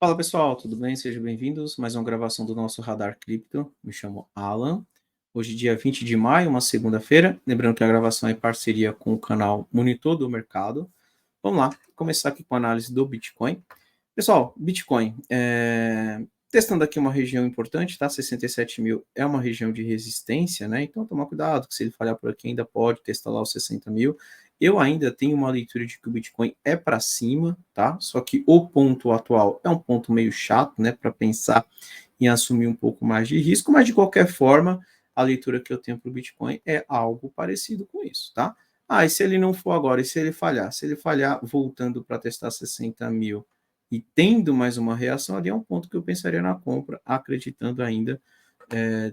Fala pessoal, tudo bem? Sejam bem-vindos. Mais uma gravação do nosso Radar Cripto. Me chamo Alan. Hoje, dia 20 de maio, uma segunda-feira. Lembrando que a gravação é em parceria com o canal Monitor do Mercado. Vamos lá, começar aqui com a análise do Bitcoin. Pessoal, Bitcoin, testando aqui uma região importante, tá? 67 mil é uma região de resistência, né? Então, tomar cuidado, que se ele falhar por aqui, ainda pode testar lá os 60 mil. Eu ainda tenho uma leitura de que o Bitcoin é para cima, tá? Só que o ponto atual é um ponto meio chato, né? Para pensar em assumir um pouco mais de risco, mas de qualquer forma, a leitura que eu tenho para o Bitcoin é algo parecido com isso, tá? Ah, e se ele não for agora, e se ele falhar? Se ele falhar voltando para testar 60 mil e tendo mais uma reação, ali é um ponto que eu pensaria na compra, acreditando ainda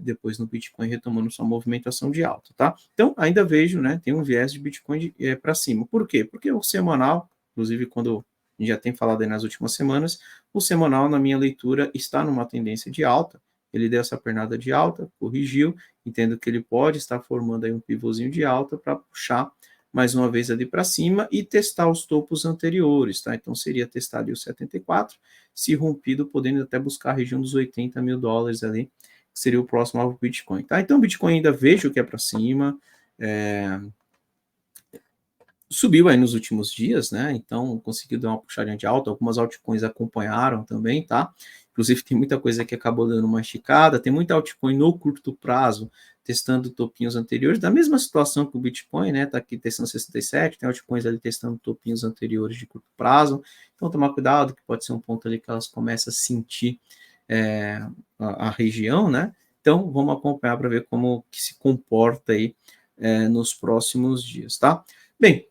depois no Bitcoin retomando sua movimentação de alta, tá? Então, ainda vejo, né, tem um viés de Bitcoin para cima. Por quê? Porque o semanal, inclusive quando a gente já tem falado aí nas últimas semanas, o semanal, na minha leitura, está numa tendência de alta. Ele deu essa pernada de alta, corrigiu, entendo que ele pode estar formando aí um pivôzinho de alta para puxar mais uma vez ali para cima e testar os topos anteriores, tá? Então seria testar ali o 74, se rompido, podendo até buscar a região dos 80 mil dólares ali, que seria o próximo alvo Bitcoin, tá? Então o Bitcoin ainda vejo que é para cima, subiu aí nos últimos dias, né? Então conseguiu dar uma puxadinha de alta, algumas altcoins acompanharam também, tá? Inclusive tem muita coisa que acabou dando uma esticada, tem muita altcoin no curto prazo testando topinhos anteriores, da mesma situação que o Bitcoin, né? Tá aqui testando 67, tem altcoins ali testando topinhos anteriores de curto prazo, então tomar cuidado que pode ser um ponto ali que elas começam a sentir a região, né? Então vamos acompanhar para ver como que se comporta aí nos próximos dias, tá? Bem,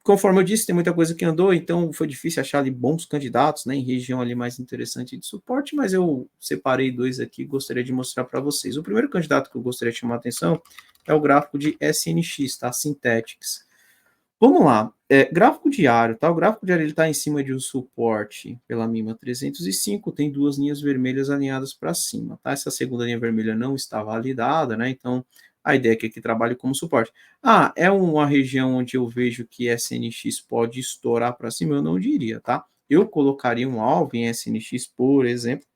conforme eu disse, tem muita coisa que andou, então foi difícil achar ali bons candidatos, né, em região ali mais interessante de suporte, mas eu separei dois aqui e gostaria de mostrar para vocês. O primeiro candidato que eu gostaria de chamar a atenção é o gráfico de SNX, tá? Synthetics. Vamos lá, gráfico diário, tá? O gráfico diário está em cima de um suporte pela mínima 305, tem duas linhas vermelhas alinhadas para cima, tá? Essa segunda linha vermelha não está validada, né? Então, a ideia é que aqui trabalhe como suporte. Ah, é uma região onde eu vejo que SNX pode estourar para cima? Eu não diria, tá? Eu colocaria um alvo em SNX, por exemplo,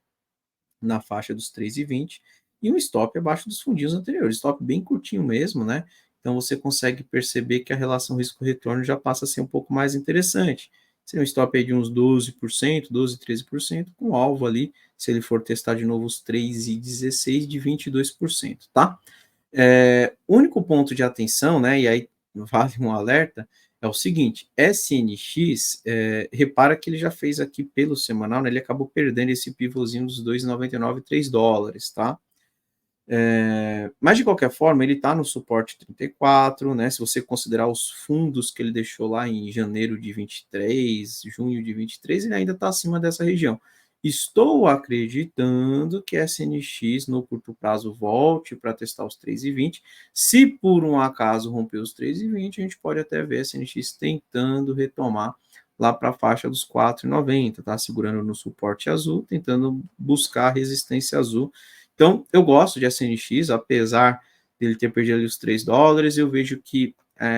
na faixa dos 3,20 e um stop abaixo dos fundinhos anteriores, stop bem curtinho mesmo, né? Então você consegue perceber que a relação risco-retorno já passa a ser um pouco mais interessante. Seria um stop aí de uns 12%, 12, 13%, com alvo ali, se ele for testar de novo os 3,16 de 22%, tá? Único ponto de atenção, né, e aí vale um alerta, é o seguinte, SNX, repara que ele já fez aqui pelo semanal, né, ele acabou perdendo esse pivôzinho dos 2,99, 3 dólares, tá? Mas de qualquer forma, ele está no suporte 34, né? Se você considerar os fundos que ele deixou lá em janeiro de 23, junho de 23, ele ainda está acima dessa região. Estou acreditando que a SNX no curto prazo volte para testar os 3,20. Se por um acaso romper os 3,20, a gente pode até ver a SNX tentando retomar lá para a faixa dos 4,90, tá? Segurando no suporte azul, tentando buscar a resistência azul. Então, eu gosto de SNX, apesar dele ter perdido ali os 3 dólares, eu vejo que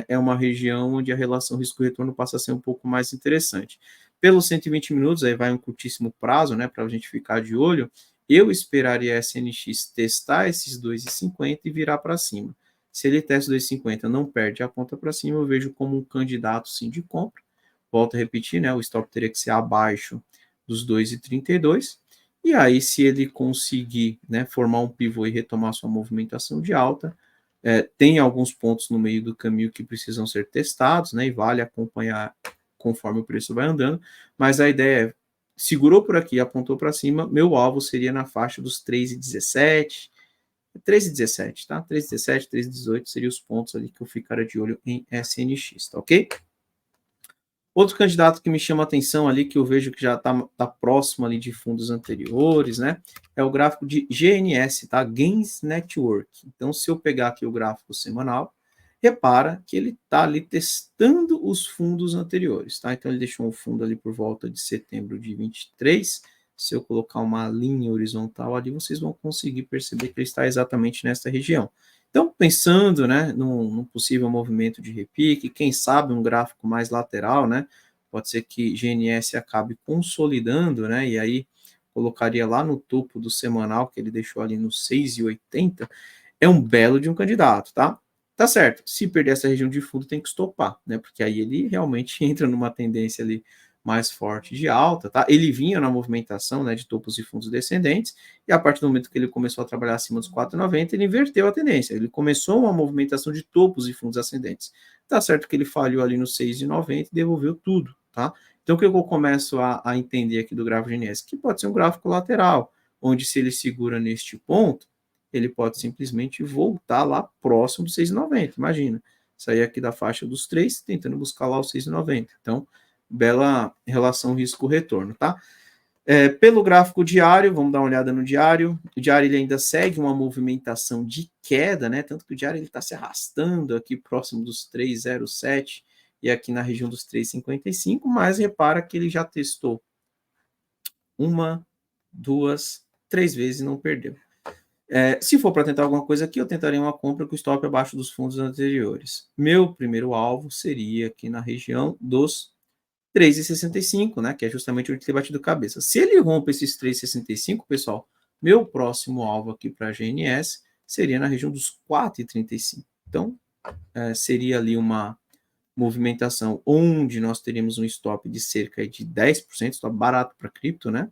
é uma região onde a relação risco-retorno passa a ser um pouco mais interessante. Pelos 120 minutos, aí vai um curtíssimo prazo, né, para a gente ficar de olho, eu esperaria a SNX testar esses 2,50 e virar para cima. Se ele testa 2,50 não perde a ponta para cima, eu vejo como um candidato sim de compra. Volto a repetir, né, o stop teria que ser abaixo dos 2,32. E aí, se ele conseguir, né, formar um pivô e retomar sua movimentação de alta, tem alguns pontos no meio do caminho que precisam ser testados, né, e vale acompanhar conforme o preço vai andando, mas a ideia é, segurou por aqui, apontou para cima, meu alvo seria na faixa dos 3,17, 3,17, tá? 3,17, 3,18 seriam os pontos ali que eu ficaria de olho em SNX, tá ok? Outro candidato que me chama a atenção ali, que eu vejo que já está próximo ali de fundos anteriores, né? É o gráfico de GNS, tá? Gains Network. Então, se eu pegar aqui o gráfico semanal, repara que ele está ali testando os fundos anteriores, tá? Então, ele deixou um fundo ali por volta de setembro de 23. Se eu colocar uma linha horizontal ali, vocês vão conseguir perceber que ele está exatamente nessa região. Então, pensando, né, num possível movimento de repique, quem sabe um gráfico mais lateral, né, pode ser que GNS acabe consolidando, né? E aí colocaria lá no topo do semanal, que ele deixou ali no 6,80, é um belo de um candidato, tá? Tá certo. Se perder essa região de fundo, tem que estopar, né? Porque aí ele realmente entra numa tendência ali mais forte de alta, tá? Ele vinha na movimentação, né, de topos e fundos descendentes, e a partir do momento que ele começou a trabalhar acima dos 4,90, ele inverteu a tendência. Ele começou uma movimentação de topos e fundos ascendentes. Tá certo que ele falhou ali no 6,90 e devolveu tudo, tá? Então, o que eu começo a entender aqui do gráfico GNS? Que pode ser um gráfico lateral, onde se ele segura neste ponto, ele pode simplesmente voltar lá próximo do 6,90. Imagina, sair aqui da faixa dos 3, tentando buscar lá o 6,90. Então, bela relação risco-retorno, tá? Pelo gráfico diário, vamos dar uma olhada no diário. O diário ele ainda segue uma movimentação de queda, né? Tanto que o diário está se arrastando aqui próximo dos 3,07 e aqui na região dos 3,55, mas repara que ele já testou 1, 2, 3 vezes e não perdeu. Se for para tentar alguma coisa aqui, eu tentaria uma compra com stop abaixo dos fundos anteriores. Meu primeiro alvo seria aqui na região dos 3,65, né, que é justamente onde ele tem batido cabeça. Se ele rompe esses 3,65, pessoal, meu próximo alvo aqui para a GNS seria na região dos 4,35. Então, seria ali uma movimentação onde nós teríamos um stop de cerca de 10%, stop barato para cripto, né?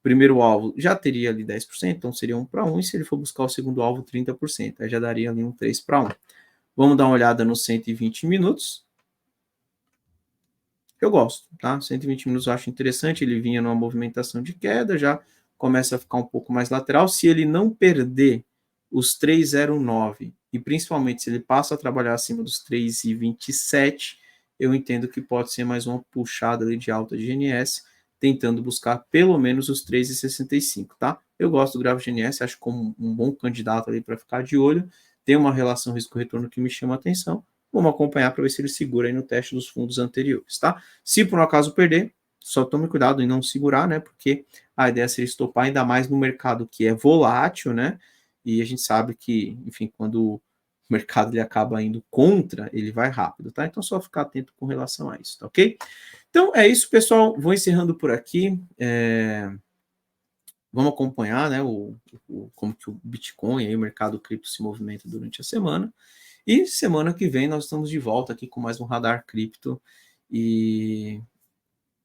Primeiro alvo já teria ali 10%, então seria 1 para 1, e se ele for buscar o segundo alvo, 30%, aí já daria ali um 3 para 1. Vamos dar uma olhada nos 120 minutos. Eu gosto, tá? 120 minutos eu acho interessante, ele vinha numa movimentação de queda, já começa a ficar um pouco mais lateral. Se ele não perder os 3,09 e principalmente se ele passa a trabalhar acima dos 3,27, eu entendo que pode ser mais uma puxada ali de alta de GNS, tentando buscar pelo menos os 3,65, tá? Eu gosto do gráfico GNS, acho como um bom candidato ali para ficar de olho, tem uma relação risco-retorno que me chama a atenção. Vamos acompanhar para ver se ele segura aí no teste dos fundos anteriores, tá? Se por um acaso perder, só tome cuidado em não segurar, né? Porque a ideia seria estopar, ainda mais no mercado que é volátil, né? E a gente sabe que, enfim, quando o mercado ele acaba indo contra, ele vai rápido, tá? Então só ficar atento com relação a isso, tá ok? Então é isso, pessoal. Vou encerrando por aqui. Vamos acompanhar, né? Como que o Bitcoin e o mercado cripto se movimenta durante a semana. E semana que vem nós estamos de volta aqui com mais um Radar Cripto e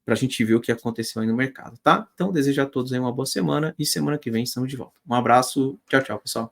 para a gente ver o que aconteceu aí no mercado, tá? Então, desejo a todos aí uma boa semana e semana que vem estamos de volta. Um abraço, tchau, tchau, pessoal.